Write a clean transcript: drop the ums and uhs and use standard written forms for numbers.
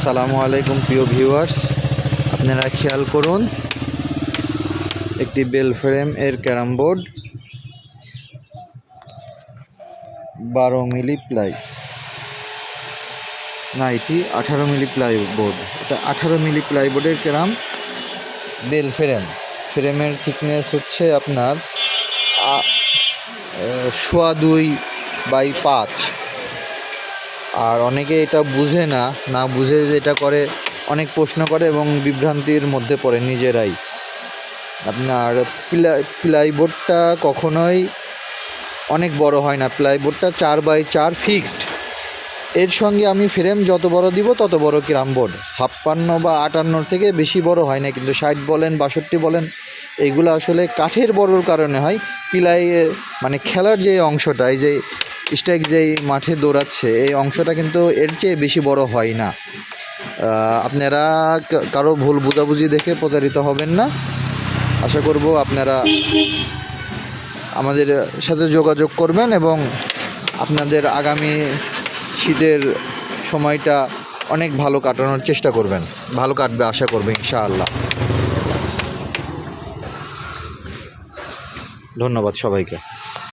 আসসালামু আলাইকুম প্রিয় ভিউয়ার্স, আপনারা খেয়াল করুন একটি বেল ফ্রেম এর ক্যারাম বোর্ড 12 মিলি প্লাই, না এটি 18 মিলি প্লাই বোর্ড। এটা 18 মিলি প্লাই বোর্ডের ক্যারাম বেল ফ্রেমের থিকনেস হচ্ছে আপনার 2.5 আর অনেকে এটা বুঝে না বুঝে যেটা করে, অনেক প্রশ্ন করে এবং বিভ্রান্তির মধ্যে পড়ে নিজেরাই। আপনার প্লাইবোর্ডটা কখনোই অনেক বড় হয় না, প্লাইবোর্ডটা 4x4 ফিক্সড। এর সঙ্গে আমি ফ্রেম যত বড় দিব তত বড় ক্যারাম বোর্ড। 56 বা 58 থেকে বেশি বড় হয় না, কিন্তু 60 বলেন 62 বলেন এইগুলো আসলে কাঠের বড়োর কারণে হয়। প্লাইয়ের মানে খেলার যে অংশটা, এই যে স্ট্রাইক যেই মাঠে দৌড়াচ্ছে এই অংশটা কিন্তু এর চেয়ে বেশি বড় হয় না। আপনারা কারো ভুল বুঝাবুঝি দেখে প্রতারিত হবেন না। আশা করব আপনারা আমাদের সাথে যোগাযোগ করবেন এবং আপনাদের আগামী শীতের সময়টা অনেক ভালো কাটানোর চেষ্টা করবেন। ভালো কাটবে আশা করব ইনশাআল্লাহ। ধন্যবাদ সবাইকে।